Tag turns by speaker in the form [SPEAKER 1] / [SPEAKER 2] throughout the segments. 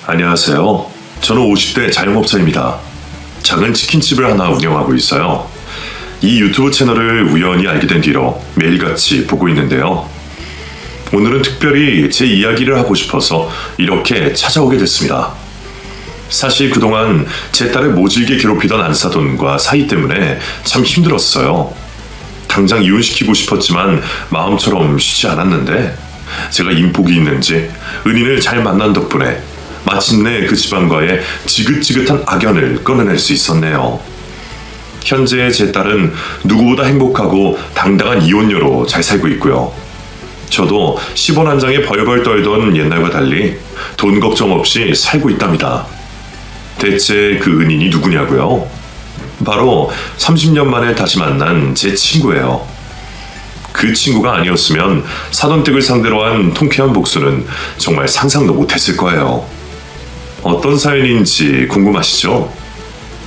[SPEAKER 1] 안녕하세요. 저는 50대 자영업자입니다. 작은 치킨집을 하나 운영하고 있어요. 이 유튜브 채널을 우연히 알게 된 뒤로 매일같이 보고 있는데요. 오늘은 특별히 제 이야기를 하고 싶어서 이렇게 찾아오게 됐습니다. 사실 그동안 제 딸을 모질게 괴롭히던 안사돈과 사이 때문에 참 힘들었어요. 당장 이혼시키고 싶었지만 마음처럼 쉬지 않았는데 제가 인복이 있는지 은인을 잘 만난 덕분에 마침내 그 집안과의 지긋지긋한 악연을 끊어낼 수 있었네요. 현재 제 딸은 누구보다 행복하고 당당한 이혼녀로 잘 살고 있고요. 저도 10원 한 장에 벌벌 떨던 옛날과 달리 돈 걱정 없이 살고 있답니다. 대체 그 은인이 누구냐고요? 바로 30년 만에 다시 만난 제 친구예요. 그 친구가 아니었으면 사돈댁을 상대로 한 통쾌한 복수는 정말 상상도 못했을 거예요. 어떤 사연인지 궁금하시죠?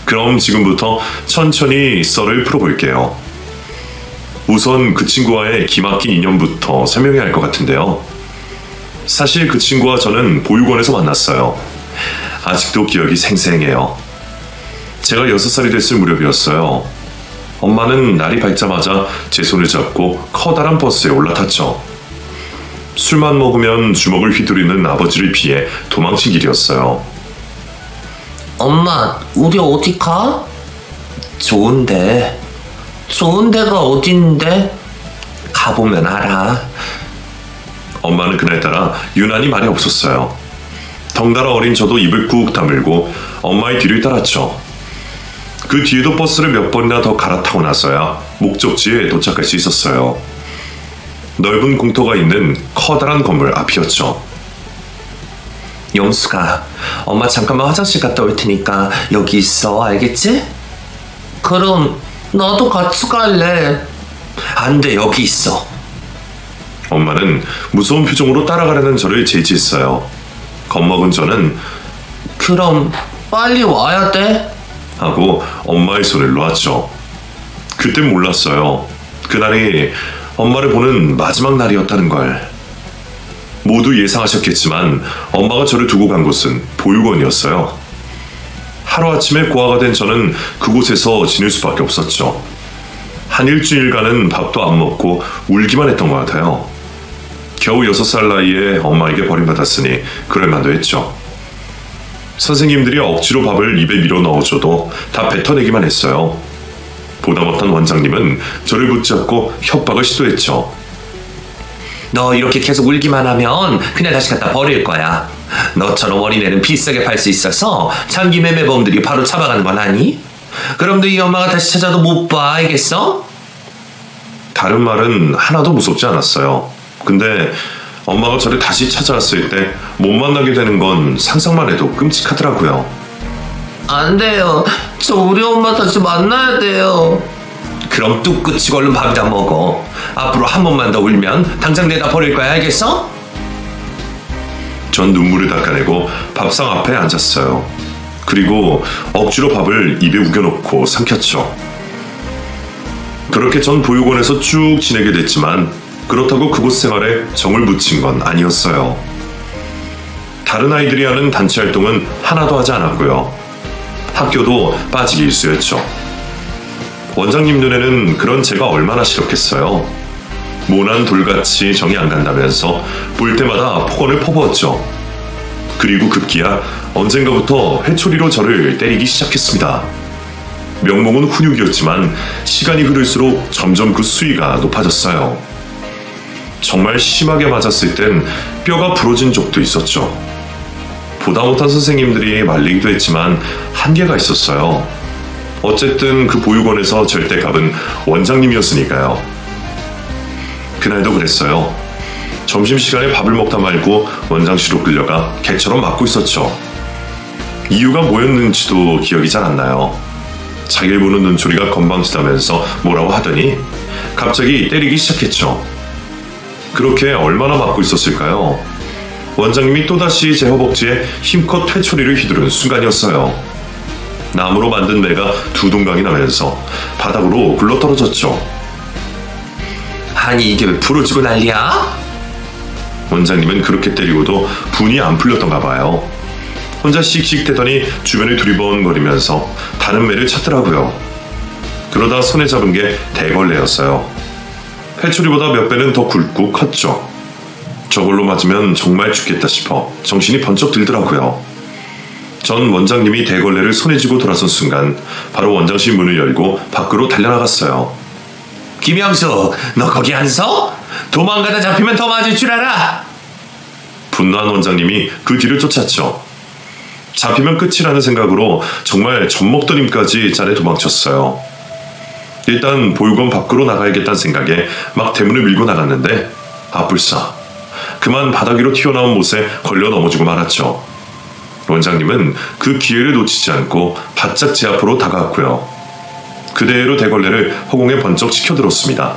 [SPEAKER 1] 그럼 지금부터 천천히 썰을 풀어볼게요. 우선 그 친구와의 기막힌 인연부터 설명해야 할 것 같은데요. 사실 그 친구와 저는 보육원에서 만났어요. 아직도 기억이 생생해요. 제가 6살이 됐을 무렵이었어요. 엄마는 날이 밝자마자 제 손을 잡고 커다란 버스에 올라탔죠. 술만 먹으면 주먹을 휘두르는 아버지를 피해 도망친 길이었어요.
[SPEAKER 2] 엄마, 우리 어디 가? 좋은데. 좋은 데가 어딘데? 가보면 알아.
[SPEAKER 1] 엄마는 그날따라 유난히 말이 없었어요. 덩달아 어린 저도 입을 꾹 다물고 엄마의 뒤를 따랐죠. 그 뒤에도 버스를 몇 번이나 더 갈아타고 나서야 목적지에 도착할 수 있었어요. 넓은 공터가 있는 커다란 건물 앞이었죠.
[SPEAKER 2] 영수가, 엄마 잠깐만 화장실 갔다 올 테니까 여기 있어, 알겠지? 그럼 나도 같이 갈래. 안 돼, 여기 있어.
[SPEAKER 1] 엄마는 무서운 표정으로 따라가려는 저를 제지했어요. 겁먹은 저는
[SPEAKER 2] 그럼 빨리 와야 돼?
[SPEAKER 1] 하고 엄마의 손을 놓았죠. 그땐 몰랐어요. 그날이 엄마를 보는 마지막 날이었다는 걸. 모두 예상하셨겠지만 엄마가 저를 두고 간 곳은 보육원이었어요. 하루아침에 고아가 된 저는 그곳에서 지낼 수밖에 없었죠. 한 일주일간은 밥도 안 먹고 울기만 했던 것 같아요. 겨우 6살 나이에 엄마에게 버림받았으니 그럴만도 했죠. 선생님들이 억지로 밥을 입에 밀어 넣어줘도 다 뱉어내기만 했어요. 보다 못한 원장님은 저를 붙잡고 협박을 시도했죠.
[SPEAKER 2] 너 이렇게 계속 울기만 하면 그냥 다시 갖다 버릴 거야. 너처럼 어린애는 비싸게 팔 수 있어서 장기 매매범들이 바로 잡아가는 건 아니? 그럼 너희 엄마가 다시 찾아도 못 봐, 알겠어?
[SPEAKER 1] 다른 말은 하나도 무섭지 않았어요. 근데 엄마가 저를 다시 찾아왔을 때 못 만나게 되는 건 상상만 해도 끔찍하더라고요.
[SPEAKER 2] 안 돼요. 저 우리 엄마 다시 만나야 돼요. 그럼 뚝 끝이고 얼른 밥이나 먹어. 앞으로 한 번만 더 울면 당장 내다 버릴 거야, 알겠어?
[SPEAKER 1] 전 눈물을 닦아내고 밥상 앞에 앉았어요. 그리고 억지로 밥을 입에 우겨놓고 삼켰죠. 그렇게 전 보육원에서 쭉 지내게 됐지만 그렇다고 그곳 생활에 정을 붙인 건 아니었어요. 다른 아이들이 하는 단체 활동은 하나도 하지 않았고요. 학교도 빠지기 일쑤였죠. 원장님 눈에는 그런 제가 얼마나 싫었겠어요. 모난 돌같이 정이 안 간다면서 볼 때마다 폭언을 퍼부었죠. 그리고 급기야 언젠가부터 회초리로 저를 때리기 시작했습니다. 명목은 훈육이었지만 시간이 흐를수록 점점 그 수위가 높아졌어요. 정말 심하게 맞았을 땐 뼈가 부러진 적도 있었죠. 보다 못한 선생님들이 말리기도 했지만 한계가 있었어요. 어쨌든 그 보육원에서 절대값은 원장님이었으니까요. 그날도 그랬어요. 점심시간에 밥을 먹다 말고 원장실로 끌려가 개처럼 맞고 있었죠. 이유가 뭐였는지도 기억이 잘 안 나요. 자기를 보는 눈초리가 건방지다면서 뭐라고 하더니 갑자기 때리기 시작했죠. 그렇게 얼마나 맞고 있었을까요? 원장님이 또다시 제 허벅지에 힘껏 퇴초리를 휘두른 순간이었어요. 나무로 만든 매가 두 동강이 나면서 바닥으로 굴러떨어졌죠.
[SPEAKER 2] 아니 이게 왜 부러지고 난리야?
[SPEAKER 1] 원장님은 그렇게 때리고도 분이 안 풀렸던가 봐요. 혼자 씩씩대더니 주변을 두리번거리면서 다른 매를 찾더라고요. 그러다 손에 잡은 게 대걸레였어요. 해초리보다 몇 배는 더 굵고 컸죠. 저걸로 맞으면 정말 죽겠다 싶어 정신이 번쩍 들더라고요. 전 원장님이 대걸레를 손에 쥐고 돌아선 순간 바로 원장실 문을 열고 밖으로 달려나갔어요.
[SPEAKER 2] 김영수, 너 거기 안 서? 도망가다 잡히면 더 맞을 줄 알아.
[SPEAKER 1] 분노한 원장님이 그 뒤를 쫓았죠. 잡히면 끝이라는 생각으로 정말 젖먹더림까지 짜내 도망쳤어요. 일단 보육원 밖으로 나가야겠다는 생각에 막 대문을 밀고 나갔는데 아뿔싸 그만 바닥 위로 튀어나온 못에 걸려 넘어지고 말았죠. 원장님은 그 기회를 놓치지 않고 바짝 제 앞으로 다가왔고요. 그대로 대걸레를 허공에 번쩍 치켜들었습니다.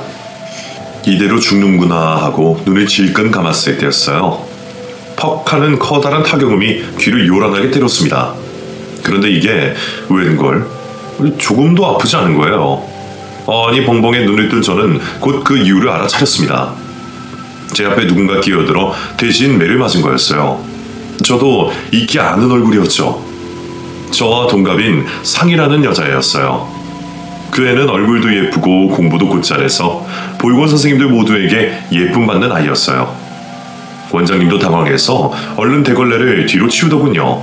[SPEAKER 1] 이대로 죽는구나 하고 눈을 질끈 감았을 때였어요. 퍽 하는 커다란 타격음이 귀를 요란하게 때렸습니다. 그런데 이게 웬걸 조금도 아프지 않은 거예요. 아니 벙벙에 눈을 뜬 저는 곧 그 이유를 알아차렸습니다. 제 앞에 누군가 끼어들어 대신 매를 맞은 거였어요. 저도 잊기 않은 얼굴이었죠. 저와 동갑인 상이라는 여자애였어요. 그 애는 얼굴도 예쁘고 공부도 곧잘해서 보육원 선생님들 모두에게 예쁨 받는 아이였어요. 원장님도 당황해서 얼른 대걸레를 뒤로 치우더군요.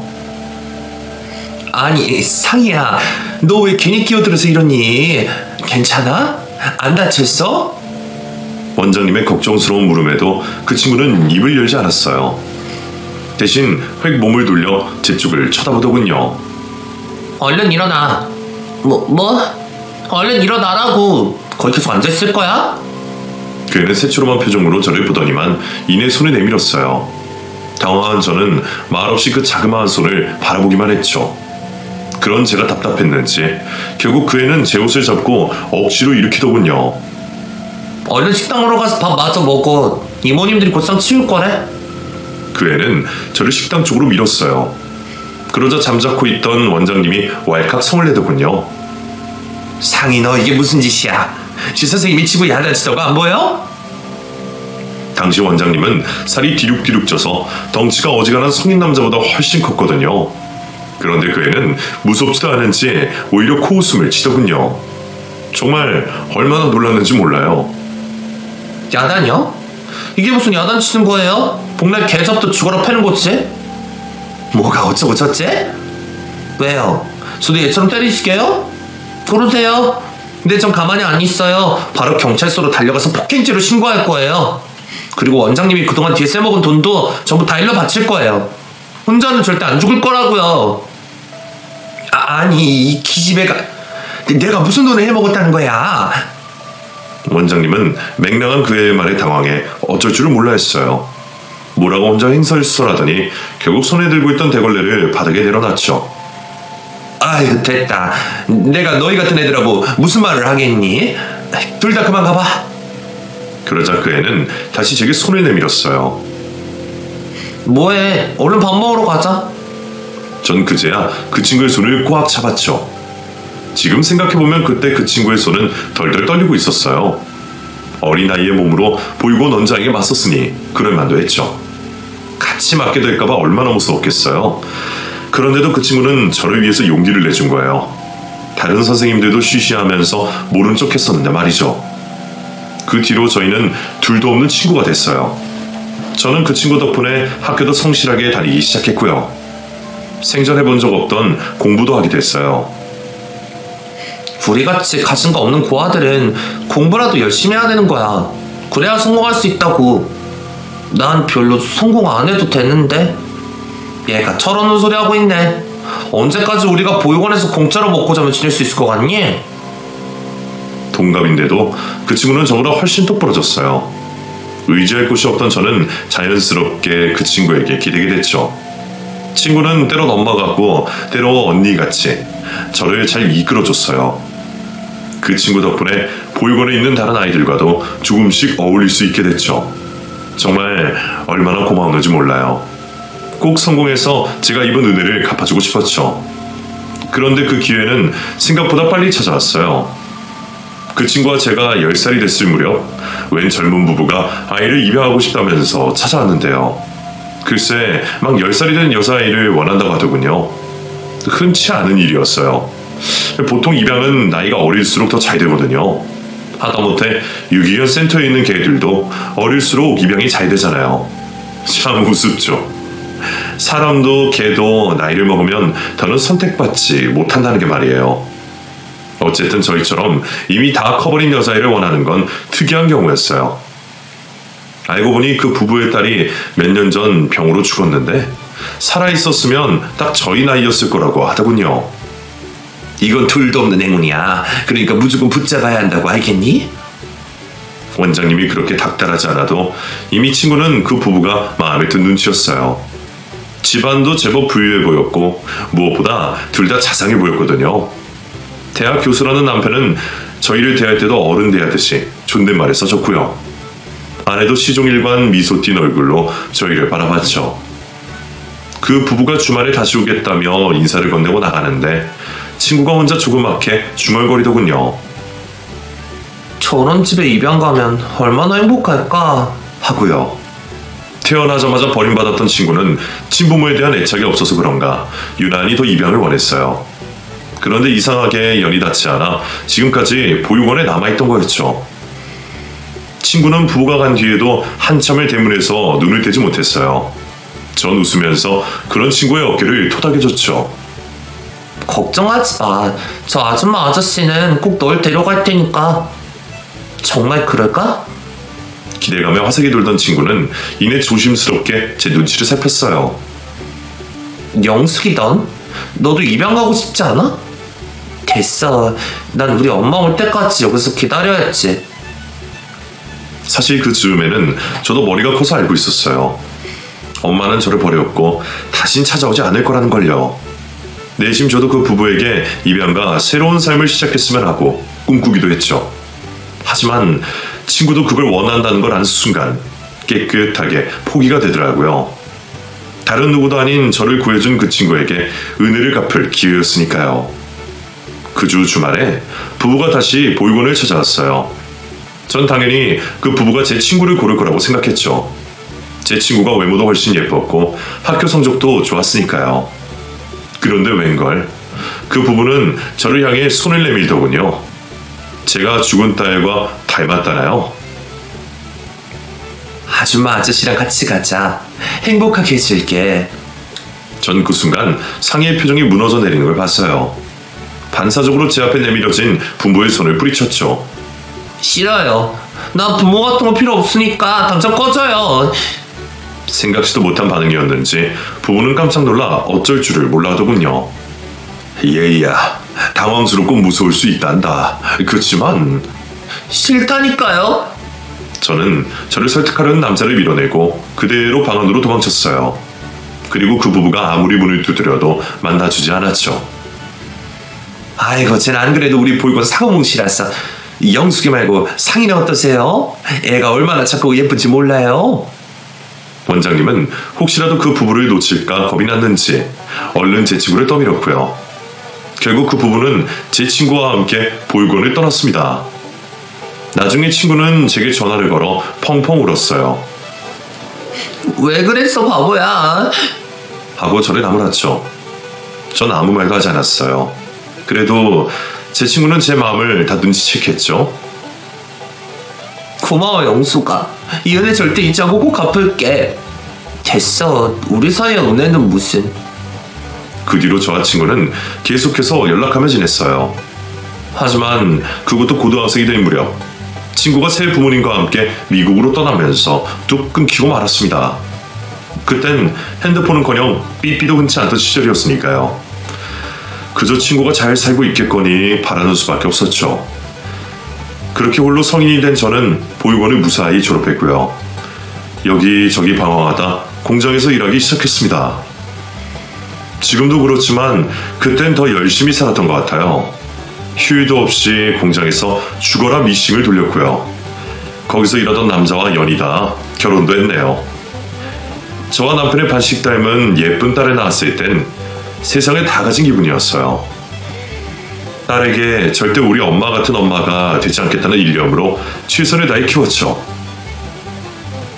[SPEAKER 2] 아니 상이야, 너 왜 괜히 끼어들어서 이러니? 괜찮아? 안 다쳤어?
[SPEAKER 1] 원장님의 걱정스러운 물음에도 그 친구는 입을 열지 않았어요. 대신 획 몸을 돌려 제 쪽을 쳐다보더군요.
[SPEAKER 2] 얼른 일어나. 뭐? 얼른 일어나라고. 거기 계속 앉아있을 거야?
[SPEAKER 1] 그 애는 새초롬한 표정으로 저를 보더니만 이내 손을 내밀었어요. 당황한 저는 말없이 그 자그마한 손을 바라보기만 했죠. 그런 제가 답답했는지 결국 그 애는 제 옷을 잡고 억지로 일으키더군요.
[SPEAKER 2] 얼른 식당으로 가서 밥 마저 먹어. 이모님들이 곧상 치울 거래.
[SPEAKER 1] 그 애는 저를 식당 쪽으로 밀었어요. 그러자 잠자코 있던 원장님이 왈칵 성을 내더군요.
[SPEAKER 2] 상이, 너 이게 무슨 짓이야? 지 선생님이 치고 야단치다고 안 보여?
[SPEAKER 1] 당시 원장님은 살이 뒤룩뒤룩 쪄서 덩치가 어지간한 성인 남자보다 훨씬 컸거든요. 그런데 그 애는 무섭지도 않은지 오히려 코웃음을 치더군요. 정말 얼마나 놀랐는지 몰라요.
[SPEAKER 2] 야단이요? 이게 무슨 야단치는 거예요? 복날 개잡도 죽어라 패는 거지? 뭐가 어쩌고 저째? 왜요? 저도 얘처럼 때리시게요? 그러세요? 근데 전 가만히 안 있어요. 바로 경찰서로 달려가서 폭행죄로 신고할 거예요. 그리고 원장님이 그동안 뒤에 쎄먹은 돈도 전부 다 일러 바칠 거예요. 혼자는 절대 안 죽을 거라고요. 아니 이 기집애가 내가 무슨 돈을 해먹었다는 거야?
[SPEAKER 1] 원장님은 맹랑한 그의 말에 당황해 어쩔 줄을 몰라 했어요. 뭐라고 혼자 횡설수설하더니 결국 손에 들고 있던 대걸레를 바닥에 내려놨죠.
[SPEAKER 2] 아유 됐다. 내가 너희 같은 애들하고 무슨 말을 하겠니? 둘 다 그만 가봐.
[SPEAKER 1] 그러자 그 애는 다시 제게 손을 내밀었어요.
[SPEAKER 2] 뭐해? 얼른 밥 먹으러 가자.
[SPEAKER 1] 전 그제야 그 친구의 손을 꽉 잡았죠. 지금 생각해보면 그때 그 친구의 손은 덜덜 떨리고 있었어요. 어린아이의 몸으로 보육원 원장에게 맞섰으니 그럴만도 했죠. 같이 맞게 될까봐 얼마나 무서웠겠어요. 그런데도 그 친구는 저를 위해서 용기를 내준 거예요. 다른 선생님들도 쉬쉬하면서 모른 척 했었는데 말이죠. 그 뒤로 저희는 둘도 없는 친구가 됐어요. 저는 그 친구 덕분에 학교도 성실하게 다니기 시작했고요. 생전해본 적 없던 공부도 하게 됐어요.
[SPEAKER 2] 우리같이 가진거 없는 고아들은 공부라도 열심히 해야 되는 거야. 그래야 성공할 수 있다고. 난 별로 성공 안 해도 되는데. 얘가 철없는 소리 하고 있네. 언제까지 우리가 보육원에서 공짜로 먹고 자면 지낼 수 있을 것 같니?
[SPEAKER 1] 동갑인데도 그 친구는 저보다 훨씬 똑부러졌어요. 의지할 곳이 없던 저는 자연스럽게 그 친구에게 기대게 됐죠. 친구는 때론 엄마 같고 때로 언니 같이 저를 잘 이끌어줬어요. 그 친구 덕분에 보육원에 있는 다른 아이들과도 조금씩 어울릴 수 있게 됐죠. 정말 얼마나 고마웠는지 몰라요. 꼭 성공해서 제가 입은 은혜를 갚아주고 싶었죠. 그런데 그 기회는 생각보다 빨리 찾아왔어요. 그 친구와 제가 10살이 됐을 무렵 웬 젊은 부부가 아이를 입양하고 싶다면서 찾아왔는데요. 글쎄 막 10살이 된 여자아이를 원한다고 하더군요. 흔치 않은 일이었어요. 보통 입양은 나이가 어릴수록 더 잘 되거든요. 하다못해 유기견 센터에 있는 개들도 어릴수록 입양이 잘 되잖아요. 참 우습죠. 사람도 개도 나이를 먹으면 더는 선택받지 못한다는 게 말이에요. 어쨌든 저희처럼 이미 다 커버린 여자아이를 원하는 건 특이한 경우였어요. 알고 보니 그 부부의 딸이 몇 년 전 병으로 죽었는데 살아있었으면 딱 저희 나이였을 거라고 하더군요.
[SPEAKER 2] 이건 둘도 없는 행운이야. 그러니까 무조건 붙잡아야 한다고 알겠니?
[SPEAKER 1] 원장님이 그렇게 닥달하지 않아도 이미 친구는 그 부부가 마음에 든 눈치였어요. 집안도 제법 부유해 보였고 무엇보다 둘 다 자상해 보였거든요. 대학 교수라는 남편은 저희를 대할 때도 어른 대하듯이 존댓말을 써줬고요. 아내도 시종일관 미소 띤 얼굴로 저희를 바라봤죠. 그 부부가 주말에 다시 오겠다며 인사를 건네고 나가는데 친구가 혼자 조그맣게 중얼거리더군요.
[SPEAKER 2] 저런 집에 입양 가면 얼마나 행복할까
[SPEAKER 1] 하고요. 태어나자마자 버림받았던 친구는 친부모에 대한 애착이 없어서 그런가 유난히 더 입양을 원했어요. 그런데 이상하게 연이 닿지 않아 지금까지 보육원에 남아있던 거였죠. 친구는 부부가 간 뒤에도 한참을 대문에서 눈을 떼지 못했어요. 전 웃으면서 그런 친구의 어깨를 토닥여줬죠.
[SPEAKER 2] 걱정하지 마. 저 아줌마 아저씨는 꼭 널 데려갈 테니까. 정말 그럴까?
[SPEAKER 1] 기대감에 화색이 돌던 친구는 이내 조심스럽게 제 눈치를 살폈어요.
[SPEAKER 2] 영숙이던? 너도 입양 가고 싶지 않아? 됐어. 난 우리 엄마 올 때까지 여기서 기다려야지.
[SPEAKER 1] 사실 그 즈음에는 저도 머리가 커서 알고 있었어요. 엄마는 저를 버렸고 다신 찾아오지 않을 거라는 걸요. 내심 저도 그 부부에게 입양과 새로운 삶을 시작했으면 하고 꿈꾸기도 했죠. 하지만 친구도 그걸 원한다는 걸 아는 순간 깨끗하게 포기가 되더라고요. 다른 누구도 아닌 저를 구해준 그 친구에게 은혜를 갚을 기회였으니까요. 그 주 주말에 부부가 다시 보육원을 찾아왔어요. 전 당연히 그 부부가 제 친구를 고를 거라고 생각했죠. 제 친구가 외모도 훨씬 예뻤고 학교 성적도 좋았으니까요. 그런데 웬걸 그 부부는 저를 향해 손을 내밀더군요. 제가 죽은 딸과 닮았다나요?
[SPEAKER 2] 아줌마 아저씨랑 같이 가자. 행복하게 해줄게.
[SPEAKER 1] 전 그 순간 상의의 표정이 무너져 내리는 걸 봤어요. 반사적으로 제 앞에 내밀어진 부모의 손을 뿌리쳤죠.
[SPEAKER 2] 싫어요. 난 부모 같은 거 필요 없으니까 당장 꺼져요.
[SPEAKER 1] 생각지도 못한 반응이었는지 부모는 깜짝 놀라 어쩔 줄을 몰라 하더군요. 얘야, 당황스럽고 무서울 수 있단다. 그렇지만
[SPEAKER 2] 싫다니까요.
[SPEAKER 1] 저는 저를 설득하려는 남자를 밀어내고 그대로 방 안으로 도망쳤어요. 그리고 그 부부가 아무리 문을 두드려도 만나주지 않았죠.
[SPEAKER 2] 아이고, 쟤는 안 그래도 우리 보육원 사고뭉치라서. 영숙이 말고 상이는 어떠세요? 애가 얼마나 착하고 예쁜지 몰라요?
[SPEAKER 1] 원장님은 혹시라도 그 부부를 놓칠까 겁이 났는지 얼른 제 친구를 떠밀었고요. 결국 그 부부는 제 친구와 함께 보육원을 떠났습니다. 나중에 친구는 제게 전화를 걸어 펑펑 울었어요.
[SPEAKER 2] 왜 그랬어, 바보야?
[SPEAKER 1] 하고 저를 나무랐죠. 전 아무 말도 하지 않았어요. 그래도 제 친구는 제 마음을 다 눈치챘겠죠.
[SPEAKER 2] 고마워, 영숙아. 이 은혜 절대 잊지 않고 꼭 갚을게. 됐어. 우리 사이에 은혜는 무슨.
[SPEAKER 1] 그 뒤로 저와 친구는 계속해서 연락하며 지냈어요. 하지만 그것도 고등학생이 될 무렵 친구가 새 부모님과 함께 미국으로 떠나면서 뚝 끊기고 말았습니다. 그땐 핸드폰은커녕 삐삐도 흔치 않던 시절이었으니까요. 그저 친구가 잘 살고 있겠거니 바라는 수밖에 없었죠. 그렇게 홀로 성인이 된 저는 보육원을 무사히 졸업했고요. 여기저기 방황하다 공장에서 일하기 시작했습니다. 지금도 그렇지만 그땐 더 열심히 살았던 것 같아요. 휴일도 없이 공장에서 죽어라 미싱을 돌렸고요. 거기서 일하던 남자와 연이다 결혼도 했네요. 저와 남편의 반씩 닮은 예쁜 딸을 낳았을 땐 세상을 다 가진 기분이었어요. 딸에게 절대 우리 엄마 같은 엄마가 되지 않겠다는 일념으로 최선을 다해 키웠죠.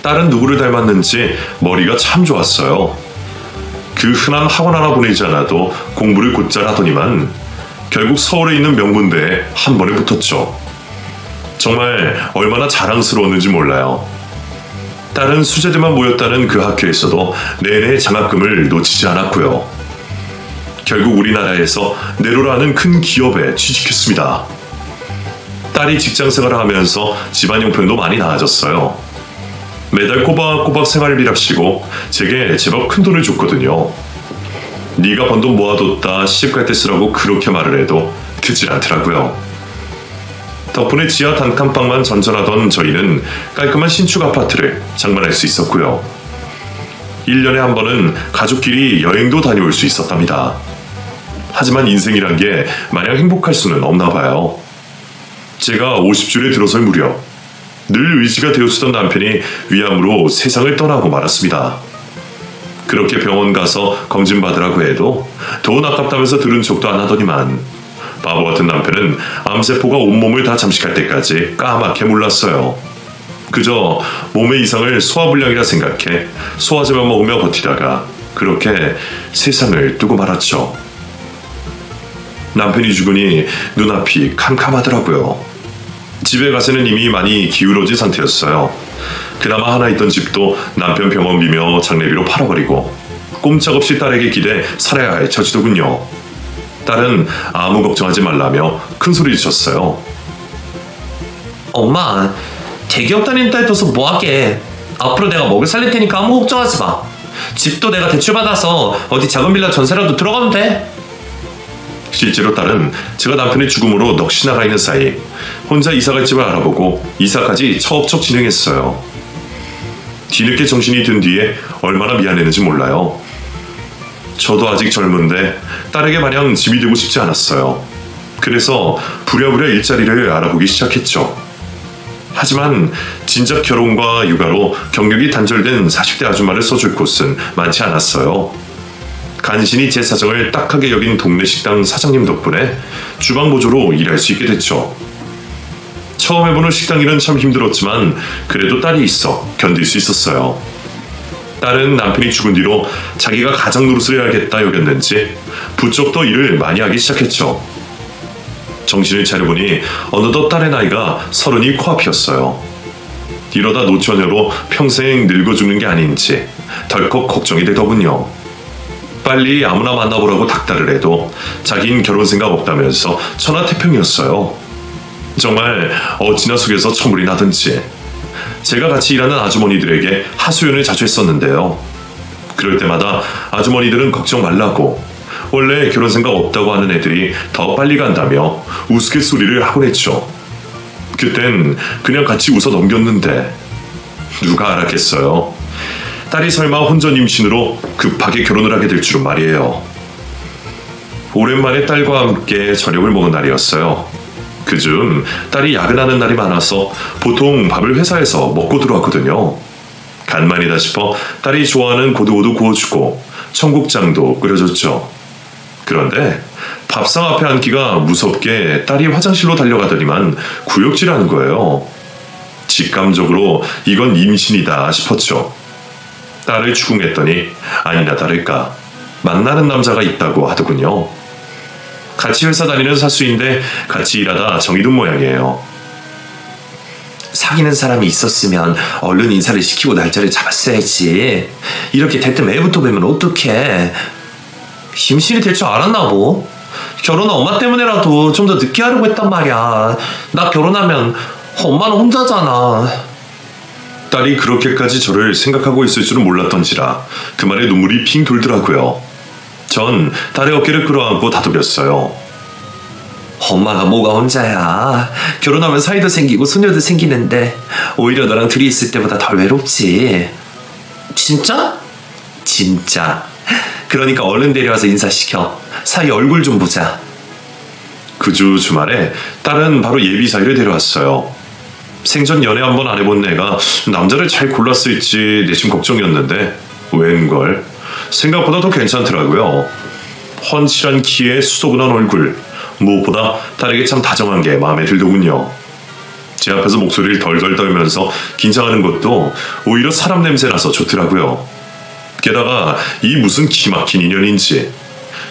[SPEAKER 1] 딸은 누구를 닮았는지 머리가 참 좋았어요. 그 흔한 학원 하나 보내지 않아도 공부를 곧잘 하더니만 결국 서울에 있는 명문대에 한 번에 붙었죠. 정말 얼마나 자랑스러웠는지 몰라요. 딸은 수재들만 모였다는 그 학교에서도 내내 장학금을 놓치지 않았고요. 결국 우리나라에서 네로라는 큰 기업에 취직했습니다. 딸이 직장생활을 하면서 집안 형편도 많이 나아졌어요. 매달 꼬박꼬박 생활비랍시고 제게 제법 큰 돈을 줬거든요. 네가 번 돈 모아뒀다 시집갈 때 쓰라고 그렇게 말을 해도 듣질 않더라고요. 덕분에 지하 단칸방만 전전하던 저희는 깔끔한 신축 아파트를 장만할 수 있었고요. 1년에 한 번은 가족끼리 여행도 다녀올 수 있었답니다. 하지만 인생이란 게 마냥 행복할 수는 없나 봐요. 제가 50줄에 들어설 무렵 늘 의지가 되어주던 남편이 위암으로 세상을 떠나고 말았습니다. 그렇게 병원 가서 검진받으라고 해도 돈 아깝다면서 들은 척도 안 하더니만 바보 같은 남편은 암세포가 온몸을 다 잠식할 때까지 까맣게 몰랐어요. 그저 몸의 이상을 소화불량이라 생각해 소화제만 먹으며 버티다가 그렇게 세상을 뜨고 말았죠. 남편이 죽으니 눈앞이 캄캄하더라고요. 집에 가서는 이미 많이 기울어진 상태였어요. 그나마 하나 있던 집도 남편 병원비며 장례비로 팔아버리고 꼼짝없이 딸에게 기대 살아야 할 처지더군요. 딸은 아무 걱정하지 말라며 큰 소리를 쳤어요.
[SPEAKER 2] 엄마, 대기업 다니는 딸 둬서 뭐하게. 앞으로 내가 먹여 살릴 테니까 아무 걱정하지 마. 집도 내가 대출받아서 어디 작은 빌라 전세라도 들어가면 돼.
[SPEAKER 1] 실제로 딸은 제가 남편의 죽음으로 넋이 나가 있는 사이 혼자 이사갈 집을 알아보고 이사까지 척척 진행했어요. 뒤늦게 정신이 든 뒤에 얼마나 미안했는지 몰라요. 저도 아직 젊은데 딸에게 마냥 짐이 되고 싶지 않았어요. 그래서 부랴부랴 일자리를 알아보기 시작했죠. 하지만 진작 결혼과 육아로 경력이 단절된 40대 아줌마를 써줄 곳은 많지 않았어요. 간신히 제 사정을 딱하게 여긴 동네 식당 사장님 덕분에 주방 보조로 일할 수 있게 됐죠. 처음 해보는 식당 일은 참 힘들었지만 그래도 딸이 있어 견딜 수 있었어요. 딸은 남편이 죽은 뒤로 자기가 가장 노릇을 해야겠다 여겼는지 부쩍 더 일을 많이 하기 시작했죠. 정신을 차려보니 어느덧 딸의 나이가 30이 코앞이었어요. 이러다 노처녀로 평생 늙어 죽는 게 아닌지 덜컥 걱정이 되더군요. 빨리 아무나 만나보라고 닥달을 해도 자긴 결혼 생각 없다면서 천하태평이었어요. 정말 어찌나 속에서 천물이 나든지. 제가 같이 일하는 아주머니들에게 하소연을 자주 했었는데요. 그럴 때마다 아주머니들은 걱정 말라고, 원래 결혼 생각 없다고 하는 애들이 더 빨리 간다며 우스갯소리를 하곤 했죠. 그땐 그냥 같이 웃어 넘겼는데 누가 알았겠어요. 딸이 설마 혼전 임신으로 급하게 결혼을 하게 될 줄은 말이에요. 오랜만에 딸과 함께 저녁을 먹은 날이었어요. 그중 딸이 야근하는 날이 많아서 보통 밥을 회사에서 먹고 들어왔거든요. 간만이다 싶어 딸이 좋아하는 고등어도 구워주고 청국장도 끓여줬죠. 그런데 밥상 앞에 앉기가 무섭게 딸이 화장실로 달려가더니만 구역질하는 거예요. 직감적으로 이건 임신이다 싶었죠. 딸을 추궁했더니 아니나 다를까 만나는 남자가 있다고 하더군요. 같이 회사 다니는 사수인데 같이 일하다 정이 든 모양이에요.
[SPEAKER 2] 사귀는 사람이 있었으면 얼른 인사를 시키고 날짜를 잡았어야지. 이렇게 대뜸 애부터 뵈면 어떡해. 임신이 될 줄 알았나 뭐. 결혼은 엄마 때문에라도 좀 더 늦게 하려고 했단 말이야. 나 결혼하면 엄마는 혼자잖아.
[SPEAKER 1] 딸이 그렇게까지 저를 생각하고 있을 줄은 몰랐던지라 그 말에 눈물이 핑 돌더라고요. 전 딸의 어깨를 끌어안고 다독였어요.
[SPEAKER 2] 엄마가 뭐가 혼자야. 결혼하면 사이도 생기고 소녀도 생기는데 오히려 너랑 둘이 있을 때보다 덜 외롭지. 진짜? 진짜. 그러니까 얼른 데려와서 인사시켜. 사이 얼굴 좀 보자.
[SPEAKER 1] 그 주 주말에 딸은 바로 예비 사위를 데려왔어요. 생전 연애 한 번 안 해본 내가 남자를 잘 골랐을지 내심 걱정이었는데 웬걸 생각보다 더 괜찮더라고요. 훤칠한 키에 수도분한 얼굴, 무엇보다 딸에게 참 다정한 게 마음에 들더군요. 제 앞에서 목소리를 덜덜 떨면서 긴장하는 것도 오히려 사람 냄새나서 좋더라고요. 게다가 이 무슨 기막힌 인연인지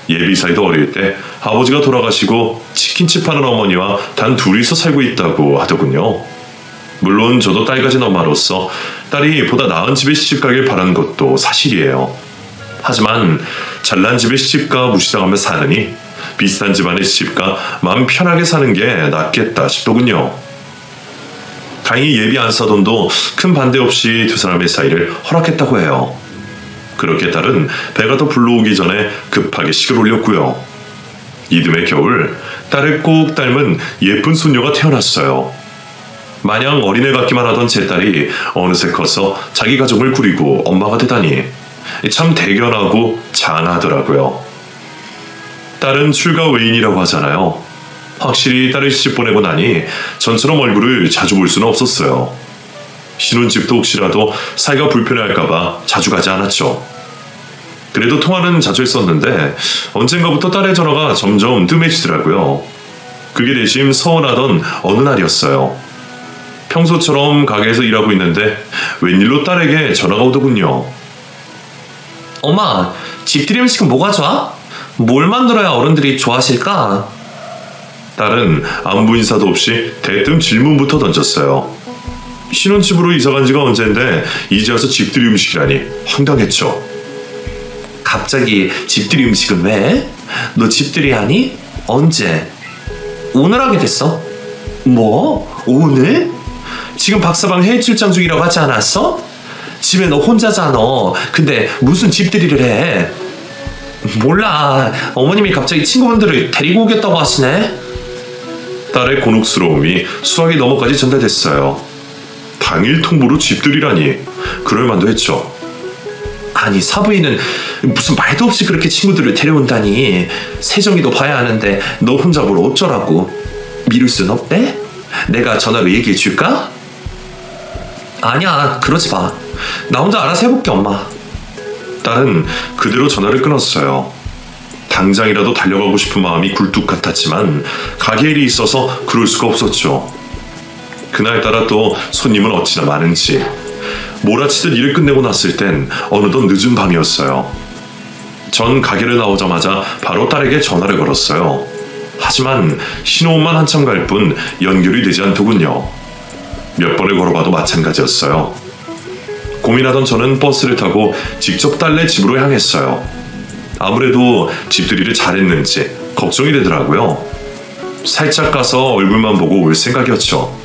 [SPEAKER 1] 예비 사이도 어릴 때 아버지가 돌아가시고 치킨집 하는 어머니와 단 둘이서 살고 있다고 하더군요. 물론 저도 딸 가진 엄마로서 딸이 보다 나은 집에 시집가길 바라는 것도 사실이에요. 하지만 잘난 집에 시집가 무시당하며 사느니 비슷한 집안의 시집가 마음 편하게 사는 게 낫겠다 싶더군요. 다행히 예비 안사돈도 큰 반대 없이 두 사람의 사이를 허락했다고 해요. 그렇게 딸은 배가 더 불러오기 전에 급하게 식을 올렸고요. 이듬해 겨울 딸을 꼭 닮은 예쁜 손녀가 태어났어요. 마냥 어린애 같기만 하던 제 딸이 어느새 커서 자기 가정을 꾸리고 엄마가 되다니 참 대견하고 장하더라고요. 딸은 출가 외인이라고 하잖아요. 확실히 딸을 시집 보내고 나니 전처럼 얼굴을 자주 볼 수는 없었어요. 신혼집도 혹시라도 사이가 불편할까봐 자주 가지 않았죠. 그래도 통화는 자주 했었는데 언젠가부터 딸의 전화가 점점 뜸해지더라고요. 그게 내심 서운하던 어느 날이었어요. 평소처럼 가게에서 일하고 있는데 웬일로 딸에게 전화가 오더군요.
[SPEAKER 2] 엄마, 집들이 음식은 뭐가 좋아? 뭘 만들어야 어른들이 좋아하실까?
[SPEAKER 1] 딸은 안부 인사도 없이 대뜸 질문부터 던졌어요. 신혼집으로 이사간 지가 언젠데 이제 와서 집들이 음식이라니 황당했죠.
[SPEAKER 2] 갑자기 집들이 음식은 왜? 너 집들이 하니? 언제? 오늘 하게 됐어? 뭐? 오늘? 지금 박사방 해외 출장 중이라고 하지 않았어? 집에 너 혼자잖아. 근데 무슨 집들이를 해? 몰라. 어머님이 갑자기 친구분들을 데리고 오겠다고 하시네.
[SPEAKER 1] 딸의 곤혹스러움이 수학이 넘어까지 전달됐어요. 당일 통보로 집들이라니 그럴만도 했죠.
[SPEAKER 2] 아니, 사부인은 무슨 말도 없이 그렇게 친구들을 데려온다니. 세정이도 봐야 하는데 너 혼자 뭘 어쩌라고. 미룰 순 없대? 내가 전화로 얘기해 줄까? 아니야, 그러지 마. 나 혼자 알아서 해볼게, 엄마.
[SPEAKER 1] 딸은 그대로 전화를 끊었어요. 당장이라도 달려가고 싶은 마음이 굴뚝 같았지만 가게 일이 있어서 그럴 수가 없었죠. 그날따라 또 손님은 어찌나 많은지 몰아치듯 일을 끝내고 났을 땐 어느덧 늦은 밤이었어요. 전 가게를 나오자마자 바로 딸에게 전화를 걸었어요. 하지만 신호음만 한참 갈 뿐 연결이 되지 않더군요. 몇 번을 걸어봐도 마찬가지였어요. 고민하던 저는 버스를 타고 직접 딸네 집으로 향했어요. 아무래도 집들이를 잘했는지 걱정이 되더라고요. 살짝 가서 얼굴만 보고 올 생각이었죠.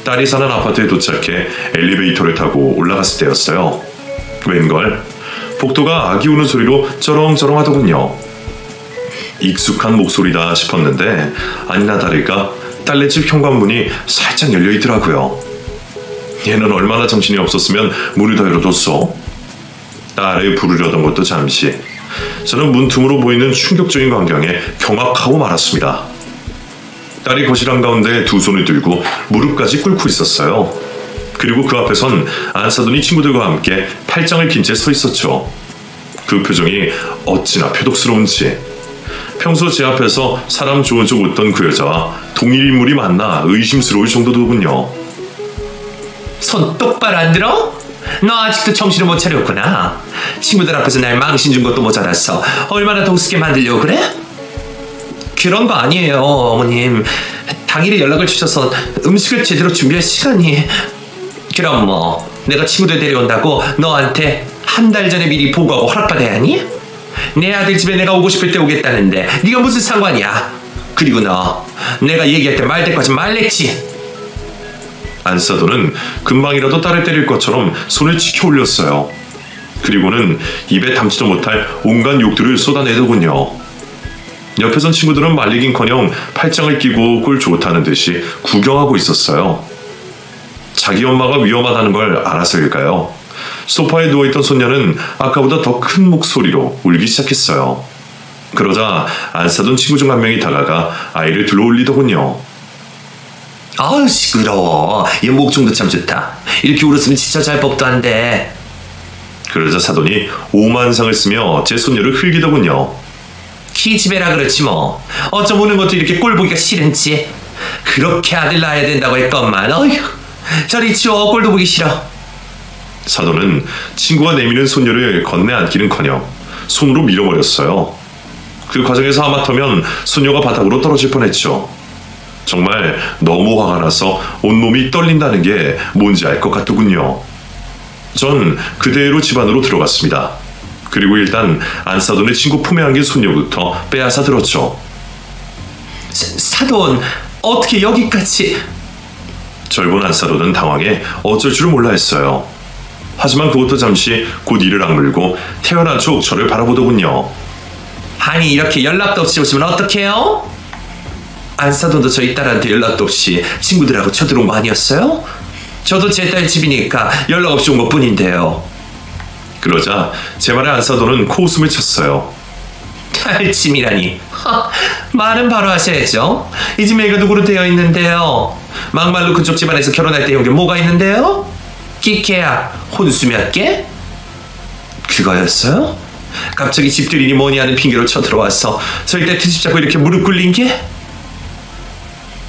[SPEAKER 1] 딸이 사는 아파트에 도착해 엘리베이터를 타고 올라갔을 때였어요. 웬걸 복도가 아기 우는 소리로 쩌렁쩌렁 하더군요. 익숙한 목소리다 싶었는데 아니나 다를까 딸네 집 현관문이 살짝 열려있더라고요. 얘는 얼마나 정신이 없었으면 문을 더 열어뒀어. 딸을 부르려던 것도 잠시. 저는 문틈으로 보이는 충격적인 광경에 경악하고 말았습니다. 딸이 거실 한가운데 두 손을 들고 무릎까지 꿇고 있었어요. 그리고 그 앞에선 안사돈이 친구들과 함께 팔짱을 낀 채 서 있었죠. 그 표정이 어찌나 표독스러운지. 평소 제 앞에서 사람 좋은 척 웃던 그 여자와 동일 인물이 맞나 의심스러울 정도더군요.
[SPEAKER 2] 손 똑바로 안 들어? 너 아직도 정신을 못 차렸구나. 친구들 앞에서 날 망신 준 것도 모자랐어. 얼마나 더 우습게 만들려고 그래? 그런 거 아니에요, 어머님. 당일에 연락을 주셔서 음식을 제대로 준비할 시간이. 그럼 뭐 내가 친구들 데려온다고 너한테 한 달 전에 미리 보고하고 허락받아야 하니? 내 아들 집에 내가 오고 싶을 때 오겠다는데 네가 무슨 상관이야. 그리고 너 내가 얘기할 때 말대꾸하지 말랬지.
[SPEAKER 1] 안사돈은 금방이라도 딸을 때릴 것처럼 손을 치켜 올렸어요. 그리고는 입에 담지도 못할 온갖 욕들을 쏟아내더군요. 옆에선 친구들은 말리긴커녕 팔짱을 끼고 꼴 좋다는 듯이 구경하고 있었어요. 자기 엄마가 위험하다는 걸 알아서일까요? 소파에 누워있던 손녀는 아까보다 더 큰 목소리로 울기 시작했어요. 그러자 안사돈 친구 중 한 명이 다가가 아이를 들어올리더군요.
[SPEAKER 2] 아우 시끄러워. 얘 목청도 참 좋다. 이렇게 울었으면 진짜 잘 법도 한데.
[SPEAKER 1] 그러자 사돈이 오만상을 쓰며 제 손녀를 흘기더군요.
[SPEAKER 2] 기집애라 그렇지 뭐. 어쩜 우는 것도 이렇게 꼴 보기가 싫은지. 그렇게 아들 낳아야 된다고 했건만. 어휴, 저리 치워. 꼴도 보기 싫어.
[SPEAKER 1] 사돈은 친구가 내미는 손녀를 건네 안기는커녕 손으로 밀어버렸어요. 그 과정에서 하마터면 손녀가 바닥으로 떨어질 뻔했죠. 정말 너무 화가 나서 온몸이 떨린다는 게 뭔지 알 것 같더군요. 전 그대로 집 안으로 들어갔습니다. 그리고 일단 안사돈의 친구 품에 안긴 손녀부터 빼앗아 들었죠.
[SPEAKER 2] 사돈, 어떻게 여기까지...
[SPEAKER 1] 절 본 안사돈은 당황해 어쩔 줄 몰라 했어요. 하지만 그것도 잠시 곧 이를 악물고 태어난 척 저를 바라보더군요.
[SPEAKER 2] 아니, 이렇게 연락도 없이 오시면 어떡해요? 안사돈도 저희 딸한테 연락도 없이 친구들하고 쳐들어온 거 아니었어요? 저도 제 딸 집이니까 연락 없이 온 것뿐인데요.
[SPEAKER 1] 그러자 제 말에 안사돈은 코웃음을 쳤어요.
[SPEAKER 2] 딸짐이라니. 말은 바로 하셔야죠. 이 집 애가 누구로 되어 있는데요? 막말로 그쪽 집안에서 결혼할 때 온 게 뭐가 있는데요? 끼케야 혼수 몇 개? 그거였어요? 갑자기 집들이니 뭐니 하는 핑계로 쳐들어와서 저희 딸 트집 잡고 이렇게 무릎 꿇린 게?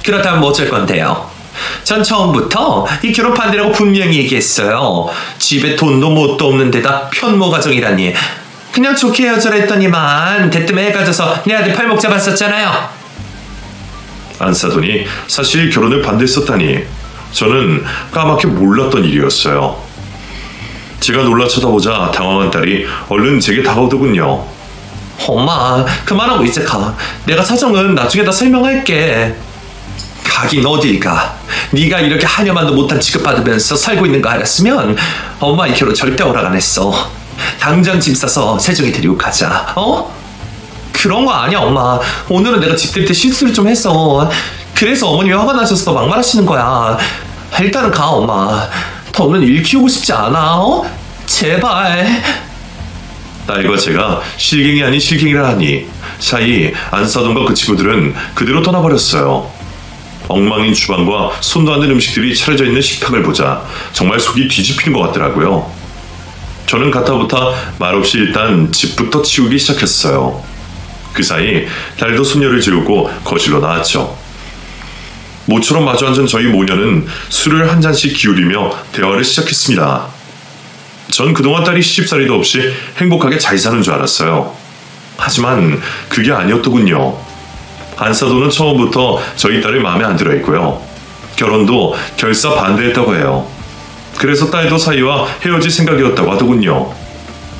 [SPEAKER 2] 그렇다면 뭐 어쩔 건데요? 전 처음부터 이 결혼 반대라고 분명히 얘기했어요. 집에 돈도 뭣도 없는 데다 편모 가정이라니. 그냥 좋게 헤어져라 했더니만 대뜸 애 가져서 내 아들 팔목 잡았었잖아요.
[SPEAKER 1] 안사돈이 사실 결혼을 반대했었다니 저는 까맣게 몰랐던 일이었어요. 제가 놀라 쳐다보자 당황한 딸이 얼른 제게 다가오더군요.
[SPEAKER 2] 엄마, 그만하고 이제 가. 내가 사정은 나중에 다 설명할게. 가긴 어딜 가. 네가 이렇게 하냐만도 못한 취급받으면서 살고 있는 거 알았으면 엄마 이 결혼 절대 허락 안 했어. 당장 짐 싸서 세정이 데리고 가자. 어? 그런 거 아니야, 엄마. 오늘은 내가 집 들 때 실수를 좀 해서 그래서 어머님이 화가 나셔서 막말하시는 거야. 일단은 가, 엄마. 더는 일 키우고 싶지 않아. 어? 제발.
[SPEAKER 1] 딸과 제가 실갱이 아닌 실갱이라 하니 사이 안사돈과 그 친구들은 그대로 떠나버렸어요. 엉망인 주방과 손도 안 댄 음식들이 차려져 있는 식탁을 보자 정말 속이 뒤집히는 것 같더라고요. 저는 가타부타 말없이 일단 집부터 치우기 시작했어요. 그 사이 딸도 손녀를 재우고 거실로 나왔죠. 모처럼 마주 앉은 저희 모녀는 술을 한 잔씩 기울이며 대화를 시작했습니다. 전 그동안 딸이 시집살이도 없이 행복하게 잘 사는 줄 알았어요. 하지만 그게 아니었더군요. 안사돈은 처음부터 저희 딸을 마음에 안 들어 했고요. 결혼도 결사 반대했다고 해요. 그래서 딸도 사이와 헤어질 생각이었다고 하더군요.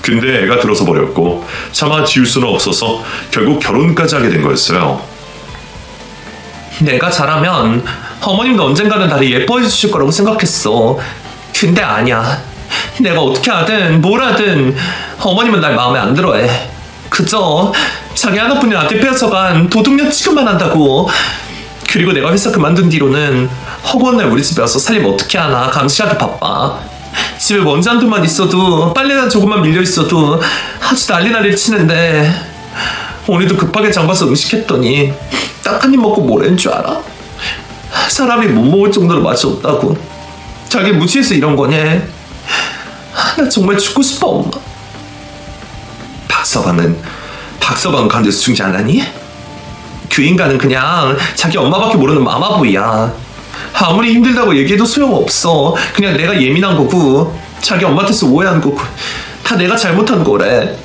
[SPEAKER 1] 근데 애가 들어서 버렸고 차마 지울 수는 없어서 결국 결혼까지 하게 된 거였어요.
[SPEAKER 2] 내가 잘하면 어머님도 언젠가는 나를 예뻐해 주실 거라고 생각했어. 근데 아니야. 내가 어떻게 하든 뭘 하든 어머님은 날 마음에 안 들어해. 그저 자기 하나뿐인 아들 뺏어간 도둑년 취급만 한다고. 그리고 내가 회사 그만둔 뒤로는 허구한 날 우리 집에 와서 살림 어떻게 하나 감시하기 바빠. 집에 먼지 한두만 있어도 빨래나 조금만 밀려있어도 아주 난리를 치는데 오늘도 급하게 장봐서 음식했더니 딱 한 입 먹고 뭐라는 줄 알아? 사람이 못 먹을 정도로 맛이 없다고. 자기 무시해서 이런 거냐? 나 정말 죽고 싶어, 엄마. 박서방은 간데서 중지 안 하니? 그 인간은 그냥 자기 엄마밖에 모르는 마마보이야. 아무리 힘들다고 얘기해도 소용없어. 그냥 내가 예민한 거고 자기 엄마한테서 오해한 거고 다 내가 잘못한 거래.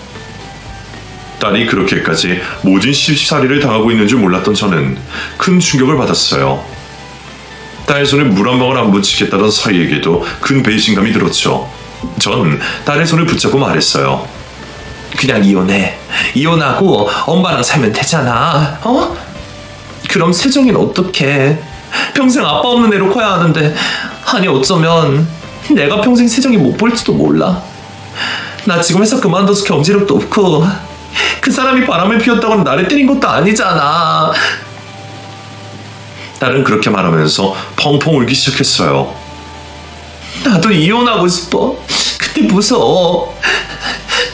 [SPEAKER 1] 딸이 그렇게까지 모진 시집살이를 당하고 있는 줄 몰랐던 저는 큰 충격을 받았어요. 딸 손에 물 한 방울 안 묻히겠다던 사위에게도 큰 배신감이 들었죠. 전 딸의 손을 붙잡고 말했어요.
[SPEAKER 2] 그냥 이혼해. 이혼하고 엄마랑 살면 되잖아. 어? 그럼 세정이는 어떡해? 평생 아빠 없는 애로 커야 하는데. 아니 어쩌면 내가 평생 세정이 못 볼지도 몰라. 나 지금 회사 그만둬서 경제력도 없고 그 사람이 바람을 피웠다고는 나를 때린 것도 아니잖아.
[SPEAKER 1] 딸은 그렇게 말하면서 펑펑 울기 시작했어요.
[SPEAKER 2] 나도 이혼하고 싶어. 근데 무서워.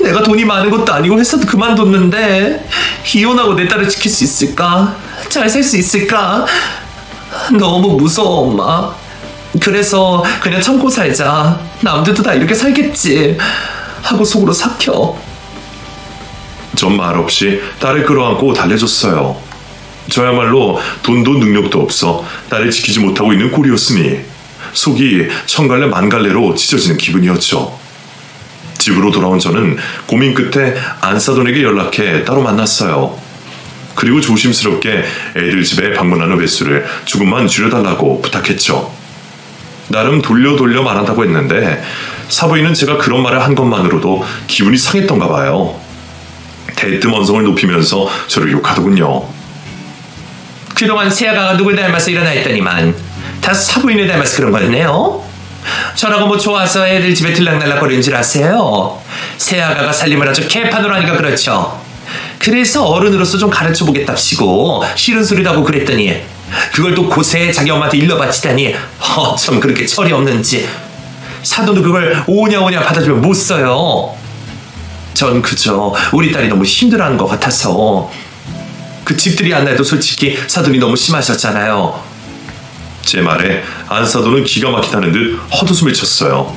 [SPEAKER 2] 내가 돈이 많은 것도 아니고 회사도 그만뒀는데 이혼하고 내 딸을 지킬 수 있을까? 잘 살 수 있을까? 너무 무서워, 엄마. 그래서 그냥 참고 살자. 남들도 다 이렇게 살겠지 하고 속으로 삭혀.
[SPEAKER 1] 전 말없이 딸을 끌어안고 달래줬어요. 저야말로 돈도 능력도 없어 딸을 지키지 못하고 있는 꼴이었으니 속이 천갈래 만갈래로 찢어지는 기분이었죠. 집으로 돌아온 저는 고민 끝에 안사돈에게 연락해 따로 만났어요. 그리고 조심스럽게 애들 집에 방문하는 횟수를 조금만 줄여달라고 부탁했죠. 나름 돌려 말한다고 했는데 사부인은 제가 그런 말을 한 것만으로도 기분이 상했던가 봐요. 대뜸 언성을 높이면서 저를 욕하더군요.
[SPEAKER 2] 그동안 세아가가 누굴 닮아서 일어나 있더니만 다 사부인을 닮아서 그런 거였네요. 저라고 뭐 좋아서 애들 집에 들락날락거리는 줄 아세요? 세아가가 살림을 아주 개판으로 하니까 그렇죠. 그래서 어른으로서 좀 가르쳐보겠답시고 싫은 소리도 하고 그랬더니 그걸 또 고세 자기 엄마한테 일러바치다니 참 그렇게 철이 없는지. 사돈도 그걸 오냐 받아주면 못 써요. 전 그저 우리 딸이 너무 힘들어하는 것 같아서. 그 집들이 안 나도 솔직히 사돈이 너무 심하셨잖아요.
[SPEAKER 1] 제 말에 안사돈은 기가 막히다는 듯 헛웃음을 쳤어요.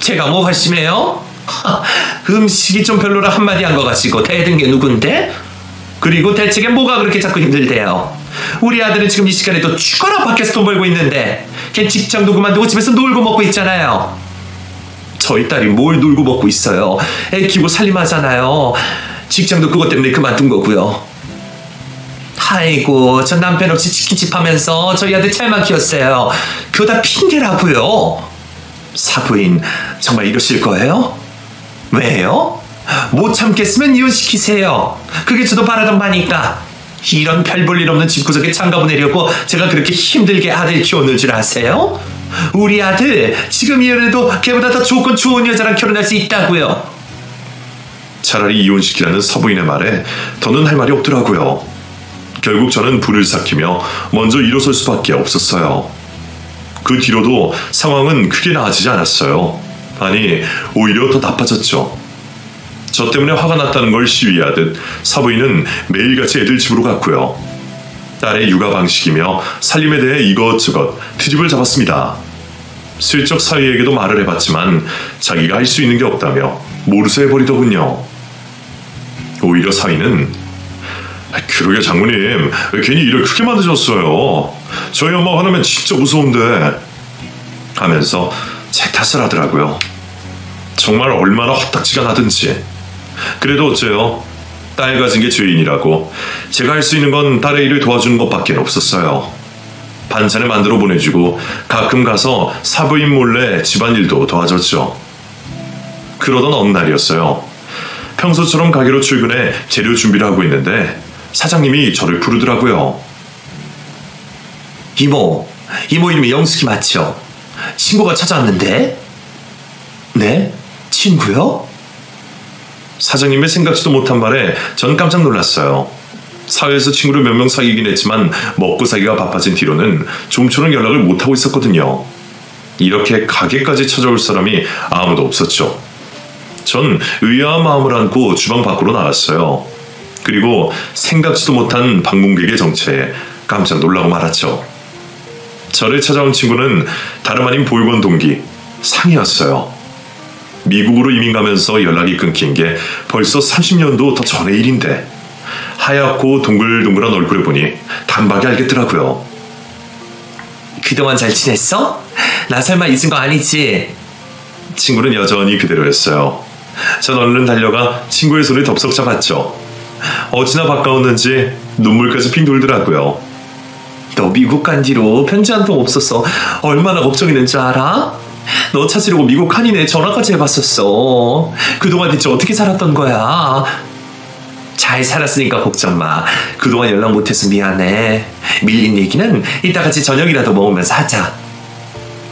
[SPEAKER 2] 제가 뭐가 심해요? 음식이 좀 별로라 한마디 한 거 가지고 대든 게 누군데? 그리고 대책에 뭐가 그렇게 자꾸 힘들대요? 우리 아들은 지금 이 시간에도 죽어라 밖에서 돈 벌고 있는데 걔 직장도 그만두고 집에서 놀고 먹고 있잖아요. 저희 딸이 뭘 놀고 먹고 있어요. 애 키우고 살림하잖아요. 직장도 그것 때문에 그만둔 거고요. 아이고 저 남편 없이 치킨집 하면서 저희 아들 잘만 키웠어요. 그거 다 핑계라고요. 사부인 정말 이러실 거예요? 왜요? 못 참겠으면 이혼시키세요. 그게 저도 바라던 바니까. 이런 별 볼 일 없는 집구석에 장가 보내려고 제가 그렇게 힘들게 아들 키워놓을 줄 아세요? 우리 아들 지금 이혼해도 걔보다 더 조건 좋은 여자랑 결혼할 수 있다고요.
[SPEAKER 1] 차라리 이혼시키라는 사부인의 말에 더는 할 말이 없더라고요. 결국 저는 불을 삭히며 먼저 일어설 수밖에 없었어요. 그 뒤로도 상황은 크게 나아지지 않았어요. 아니, 오히려 더 나빠졌죠. 저 때문에 화가 났다는 걸 시위하듯 사부인은 매일같이 애들 집으로 갔고요. 딸의 육아 방식이며 살림에 대해 이것저것 트집을 잡았습니다. 슬쩍 사위에게도 말을 해봤지만 자기가 할 수 있는 게 없다며 모르쇠 해버리더군요. 오히려 사위는 그러게 장모님 왜 괜히 일을 크게 만드셨어요. 저희 엄마 화나면 진짜 무서운데 하면서 제 탓을 하더라고요. 정말 얼마나 헛딱지가 나든지. 그래도 어째요. 딸 가진 게 죄인이라고 제가 할 수 있는 건 딸의 일을 도와주는 것밖에 없었어요. 반찬을 만들어 보내주고 가끔 가서 사부인 몰래 집안일도 도와줬죠. 그러던 어느 날이었어요. 평소처럼 가게로 출근해 재료 준비를 하고 있는데 사장님이 저를 부르더라고요.
[SPEAKER 2] 이모 이름이 영숙이 맞죠? 친구가 찾아왔는데? 네? 친구요?
[SPEAKER 1] 사장님의 생각지도 못한 말에 전 깜짝 놀랐어요. 사회에서 친구를 몇 명 사귀긴 했지만 먹고 살기가 바빠진 뒤로는 좀처럼 연락을 못하고 있었거든요. 이렇게 가게까지 찾아올 사람이 아무도 없었죠. 전 의아한 마음을 안고 주방 밖으로 나갔어요. 그리고 생각지도 못한 방문객의 정체에 깜짝 놀라고 말았죠. 저를 찾아온 친구는 다름 아닌 보육원 동기 상이었어요. 미국으로 이민 가면서 연락이 끊긴 게 벌써 30년도 더 전의 일인데 하얗고 동글동글한 얼굴을 보니 단박에 알겠더라고요.
[SPEAKER 2] 그동안 잘 지냈어? 나 설마 잊은 거 아니지?
[SPEAKER 1] 친구는 여전히 그대로였어요. 전 얼른 달려가 친구의 손을 덥석 잡았죠. 어찌나 바까웠는지 눈물까지 핑 돌더라고요.
[SPEAKER 2] 너 미국 간 뒤로 편지 한 통 없었어. 얼마나 걱정이 된 줄 알아? 너 찾으려고 미국 한인에 전화까지 해봤었어. 그동안 대체 어떻게 살았던 거야? 잘 살았으니까 걱정 마. 그동안 연락 못해서 미안해. 밀린 얘기는 이따 같이 저녁이라도 먹으면서 하자.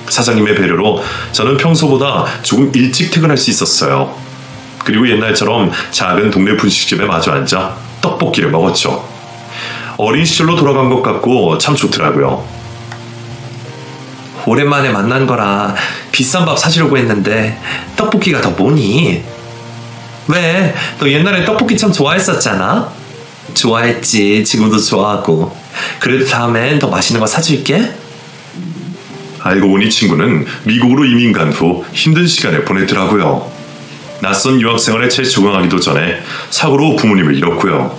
[SPEAKER 1] 사장님의 배려로 저는 평소보다 조금 일찍 퇴근할 수 있었어요. 그리고 옛날처럼 작은 동네 분식집에 마주 앉아 떡볶이를 먹었죠. 어린 시절로 돌아간 것 같고 참 좋더라고요.
[SPEAKER 2] 오랜만에 만난 거라 비싼 밥 사주려고 했는데 떡볶이가 더 뭐니? 왜? 너 옛날에 떡볶이 참 좋아했었잖아? 좋아했지. 지금도 좋아하고. 그래도 다음엔 더 맛있는 거 사줄게.
[SPEAKER 1] 알고 보니 친구는 미국으로 이민 간 후 힘든 시간을 보냈더라고요. 낯선 유학 생활에 채 적응하기도 전에 사고로 부모님을 잃었고요.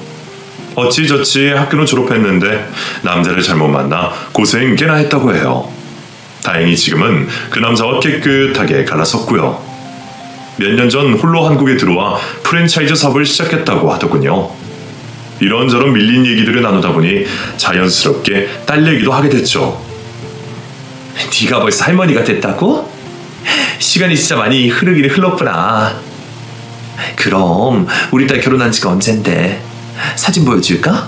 [SPEAKER 1] 어찌저찌 학교는 졸업했는데 남자를 잘못 만나 고생 꽤나 했다고 해요. 다행히 지금은 그 남자와 깨끗하게 갈라섰고요. 몇 년 전 홀로 한국에 들어와 프랜차이즈 사업을 시작했다고 하더군요. 이런저런 밀린 얘기들을 나누다 보니 자연스럽게 딸 얘기도 하게 됐죠.
[SPEAKER 2] 네가 벌써 할머니가 됐다고? 시간이 진짜 많이 흐르긴 흘렀구나. 그럼 우리 딸 결혼한 지가 언젠데 사진 보여줄까?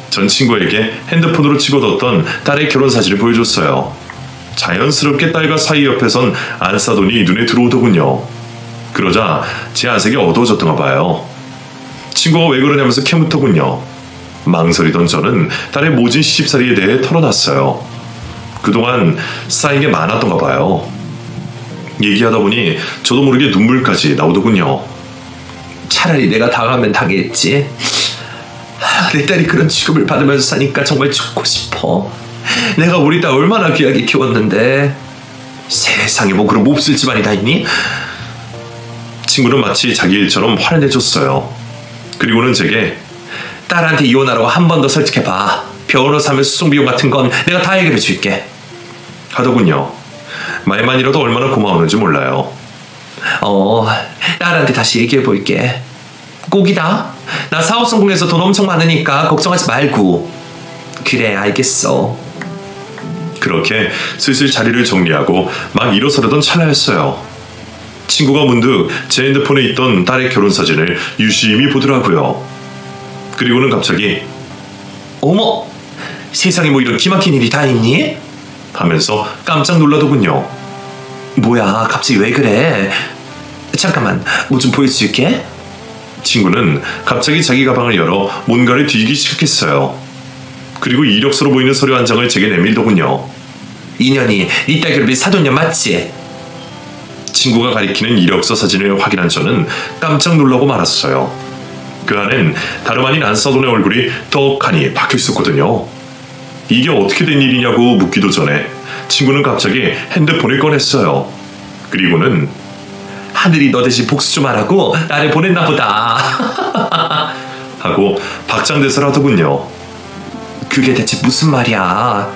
[SPEAKER 1] 전 친구에게 핸드폰으로 찍어뒀던 딸의 결혼 사진을 보여줬어요. 자연스럽게 딸과 사이 옆에선 안사돈이 눈에 들어오더군요. 그러자 제 안색이 어두워졌던가 봐요. 친구가 왜 그러냐면서 캐묻더군요. 망설이던 저는 딸의 모진 시집살이에 대해 털어놨어요. 그동안 쌓인 게 많았던가 봐요. 얘기하다 보니 저도 모르게 눈물까지 나오더군요.
[SPEAKER 2] 차라리 내가 당하면 당했지. 내 딸이 그런 취급을 받으면서 사니까 정말 죽고 싶어. 내가 우리 딸 얼마나 귀하게 키웠는데. 세상에 뭐 그런 몹쓸 집안이 다 있니?
[SPEAKER 1] 친구는 마치 자기 일처럼 화를 내줬어요. 그리고는 제게
[SPEAKER 2] 딸한테 이혼하라고 한 번 더 설득해봐. 변호사 하면 수송비용 같은 건 내가 다 해결해 줄게
[SPEAKER 1] 하더군요. 말만이라도 얼마나 고마웠는지 몰라요.
[SPEAKER 2] 딸한테 다시 얘기해 볼게. 꼭이다. 나 사업 성공해서 돈 엄청 많으니까 걱정하지 말고. 그래, 알겠어.
[SPEAKER 1] 그렇게 슬슬 자리를 정리하고 막 일어서려던 찰나였어요. 친구가 문득 제 핸드폰에 있던 딸의 결혼 사진을 유심히 보더라고요. 그리고는 갑자기
[SPEAKER 2] 어머! 세상에 뭐 이런 기막힌 일이 다 있니?
[SPEAKER 1] 하면서 깜짝 놀라더군요.
[SPEAKER 2] 뭐야, 갑자기 왜 그래? 잠깐만, 뭐 좀 보여줄게.
[SPEAKER 1] 친구는 갑자기 자기 가방을 열어 뭔가를 뒤기 시작했어요. 그리고 이력서로 보이는 서류 한 장을 제게 내밀더군요.
[SPEAKER 2] 인연이 네 딸 결혼비 사돈년 맞지?
[SPEAKER 1] 친구가 가리키는 이력서 사진을 확인한 저는 깜짝 놀라고 말았어요. 그 안엔 다름 아닌 안사돈의 얼굴이 떡하니 박혀 있었거든요. 이게 어떻게 된 일이냐고 묻기도 전에 친구는 갑자기 핸드폰을 꺼냈어요. 그리고는
[SPEAKER 2] 하늘이 너 대신 복수 좀 하라고 나를 보냈나 보다
[SPEAKER 1] 하고 박장대소를 하더군요.
[SPEAKER 2] 그게 대체 무슨 말이야?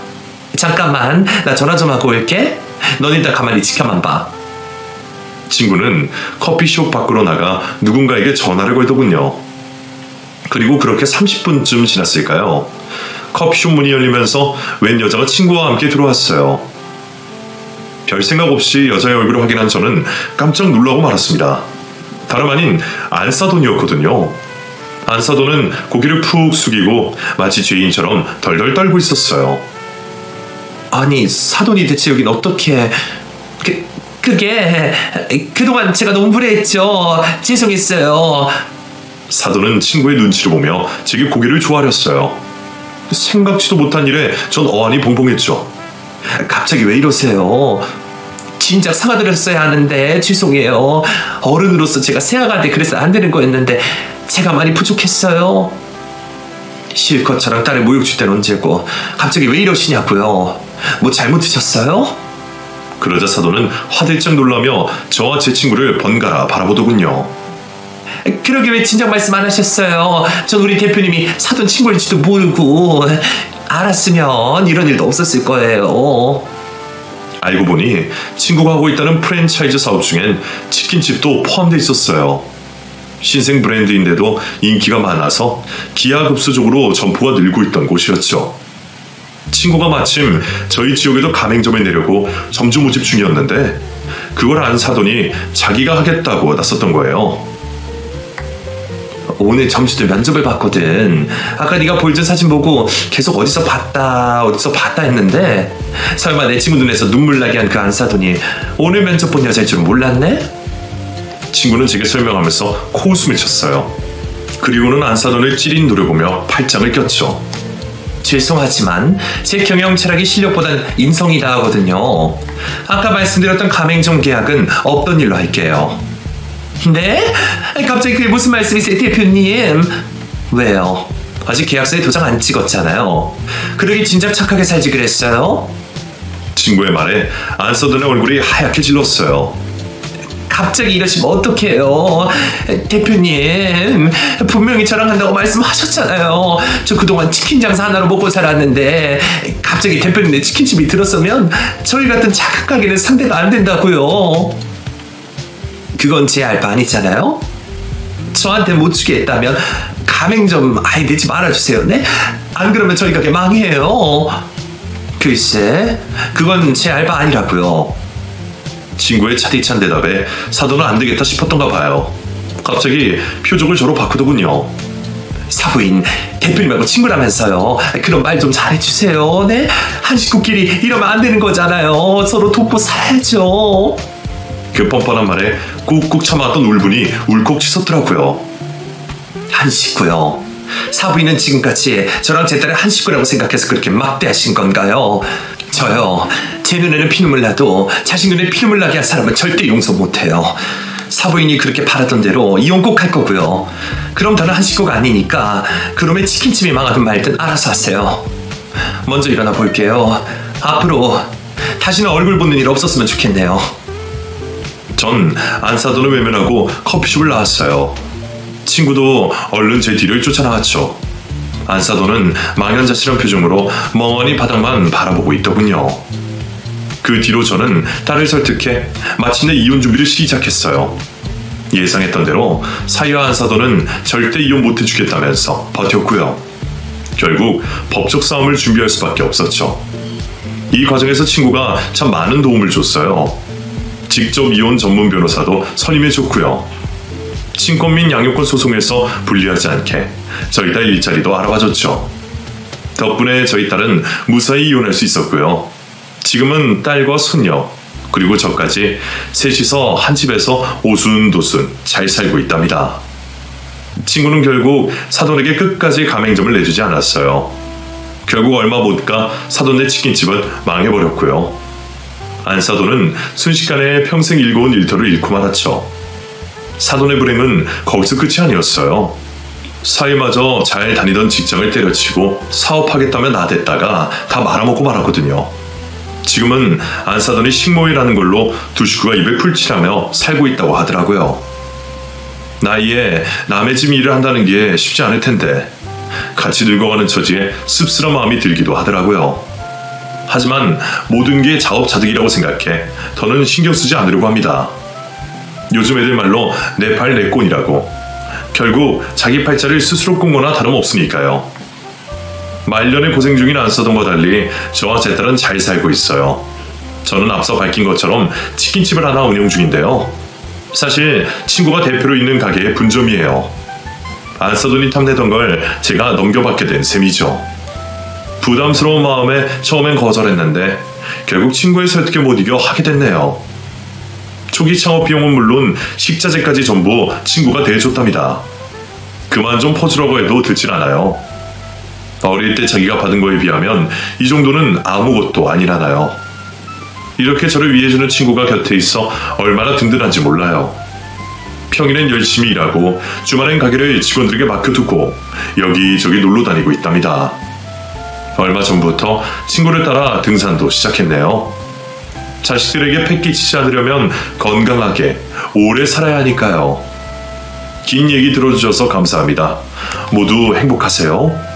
[SPEAKER 2] 잠깐만, 나 전화 좀 하고 올게. 넌 일단 가만히 지켜만 봐.
[SPEAKER 1] 친구는 커피숍 밖으로 나가 누군가에게 전화를 걸더군요. 그리고 그렇게 30분쯤 지났을까요? 커피숍 문이 열리면서 웬 여자가 친구와 함께 들어왔어요. 별 생각 없이 여자의 얼굴을 확인한 저는 깜짝 놀라고 말았습니다. 다름 아닌 안사돈이었거든요. 안사돈은 고개를 푹 숙이고 마치 죄인처럼 덜덜 떨고 있었어요.
[SPEAKER 2] 아니, 사돈이 대체 여긴 어떻게... 그게... 그동안 제가 너무 무례했죠. 죄송했어요.
[SPEAKER 1] 사돈은 친구의 눈치를 보며 제게 고개를 조아렸어요. 생각지도 못한 일에 전 어안이 벙벙했죠.
[SPEAKER 2] 갑자기 왜 이러세요? 진작 사과드렸어야 하는데 죄송해요. 어른으로서 제가 생각한테 그래서 안 되는 거였는데 제가 많이 부족했어요. 실컷 저랑 딸을 모욕 줄 때는 언제고 갑자기 왜 이러시냐고요. 뭐 잘못드셨어요?
[SPEAKER 1] 그러자 사돈은 화들짝 놀라며 저와 제 친구를 번갈아 바라보더군요.
[SPEAKER 2] 그러게 왜 진작 말씀 안 하셨어요? 전 우리 대표님이 사돈 친구일지도 모르고. 알았으면 이런 일도 없었을 거예요.
[SPEAKER 1] 알고 보니 친구가 하고 있다는 프랜차이즈 사업 중엔 치킨집도 포함되어 있었어요. 신생 브랜드인데도 인기가 많아서 기하급수적으로 점포가 늘고 있던 곳이었죠. 친구가 마침 저희 지역에도 가맹점을 내려고 점주 모집 중이었는데 그걸 안 사더니 자기가 하겠다고 나섰던 거예요.
[SPEAKER 2] 오늘 점주들 면접을 봤거든. 아까 네가 보여준 사진 보고 계속 어디서 봤다 했는데 설마 내 친구 눈에서 눈물 나게 한 그 안사돈이 오늘 면접 본 여자일 줄 몰랐네?
[SPEAKER 1] 친구는 제게 설명하면서 코웃음을 쳤어요. 그리고는 안사돈을 찌릿 노려보며 팔짱을 꼈죠.
[SPEAKER 2] 죄송하지만 제 경영 철학이 실력보단 인성이다 하거든요. 아까 말씀드렸던 가맹점 계약은 없던 일로 할게요. 네? 갑자기 그게 무슨 말씀이세요, 대표님? 왜요? 아직 계약서에 도장 안 찍었잖아요. 그러게 진작 착하게 살지 그랬어요?
[SPEAKER 1] 친구의 말에 안사돈의 얼굴이 하얗게 질렀어요.
[SPEAKER 2] 갑자기 이러시면 어떡해요. 대표님, 분명히 저랑 한다고 말씀하셨잖아요. 저 그동안 치킨 장사 하나로 먹고 살았는데 갑자기 대표님네 치킨집이 들었으면 저희 같은 작은 가게는 상대가 안 된다고요. 그건 제 알바 아니잖아요. 저한테 못 주게 했다면 가맹점 아예 내지 말아주세요. 네? 안 그러면 저희 가게 망해요. 글쎄, 그건 제 알바 아니라고요.
[SPEAKER 1] 친구의 차디찬 대답에 사돈은 안 되겠다 싶었던가 봐요. 갑자기 표정을 저로 바꾸더군요.
[SPEAKER 2] 사부인, 대표님하고 친구라면서요. 그런 말 좀 잘해주세요. 네? 한 식구끼리 이러면 안 되는 거잖아요. 서로 돕고 살아야죠.
[SPEAKER 1] 그 뻔뻔한 말에 꾹꾹 참아왔던 울분이 울컥 치솟더라고요.
[SPEAKER 2] 한 식구요. 사부인은 지금까지 저랑 제 딸을 한 식구라고 생각해서 그렇게 막대하신 건가요? 저요, 제 눈에는 피눈물 나도 자신 눈에 피눈물 나게 한 사람은 절대 용서 못해요. 사부인이 그렇게 바라던 대로 이혼 꼭 할 거고요. 그럼 저는 한 식구가 아니니까 그놈의 치킨집이 망하든 말든 알아서 하세요. 먼저 일어나 볼게요. 앞으로 다시는 얼굴 보는 일 없었으면 좋겠네요.
[SPEAKER 1] 전 안사돈을 외면하고 커피숍을 나왔어요. 친구도 얼른 제 뒤를 쫓아나왔죠. 안사돈은 망연자실한 표정으로 멍하니 바닥만 바라보고 있더군요. 그 뒤로 저는 딸을 설득해 마침내 이혼 준비를 시작했어요. 예상했던 대로 사이와 안사돈은 절대 이혼 못해주겠다면서 버텼고요. 결국 법적 싸움을 준비할 수밖에 없었죠. 이 과정에서 친구가 참 많은 도움을 줬어요. 직접 이혼 전문 변호사도 선임해줬고요. 친권 및 양육권 소송에서 불리하지 않게 저희 딸 일자리도 알아봐줬죠. 덕분에 저희 딸은 무사히 이혼할 수 있었고요. 지금은 딸과 손녀 그리고 저까지 셋이서 한 집에서 오순도순 잘 살고 있답니다. 친구는 결국 사돈에게 끝까지 가맹점을 내주지 않았어요. 결국 얼마 못 가 사돈네 치킨집은 망해버렸고요. 안사돈은 순식간에 평생 일궈온 일터를 잃고 말았죠. 사돈의 불행은 거기서 끝이 아니었어요. 사이마저 잘 다니던 직장을 때려치고 사업하겠다며 나댔다가 다 말아먹고 말았거든요. 지금은 안사돈이 식모이라는 걸로 두 식구가 입에 풀칠하며 살고 있다고 하더라고요. 나이에 남의 집 일을 한다는 게 쉽지 않을 텐데 같이 늙어가는 처지에 씁쓸한 마음이 들기도 하더라고요. 하지만 모든 게 자업자득이라고 생각해 더는 신경 쓰지 않으려고 합니다. 요즘 애들 말로 내 팔 내 꼰이라고. 결국 자기 팔자를 스스로 꼰 거나 다름없으니까요. 말년에 고생 중인 안사돈과 달리 저와 제 딸은 잘 살고 있어요. 저는 앞서 밝힌 것처럼 치킨집을 하나 운영 중인데요. 사실 친구가 대표로 있는 가게의 분점이에요. 안사돈이 탐내던 걸 제가 넘겨받게 된 셈이죠. 부담스러운 마음에 처음엔 거절했는데 결국 친구의 설득에 못 이겨 하게 됐네요. 초기 창업 비용은 물론 식자재까지 전부 친구가 대해줬답니다. 그만 좀 퍼주라고 해도 듣질 않아요. 어릴 때 자기가 받은 거에 비하면 이 정도는 아무것도 아니라나요. 이렇게 저를 위해주는 친구가 곁에 있어 얼마나 든든한지 몰라요. 평일엔 열심히 일하고 주말엔 가게를 직원들에게 맡겨두고 여기저기 놀러 다니고 있답니다. 얼마 전부터 친구를 따라 등산도 시작했네요. 자식들에게 폐 끼치지 않으려면 건강하게 오래 살아야 하니까요. 긴 얘기 들어주셔서 감사합니다. 모두 행복하세요.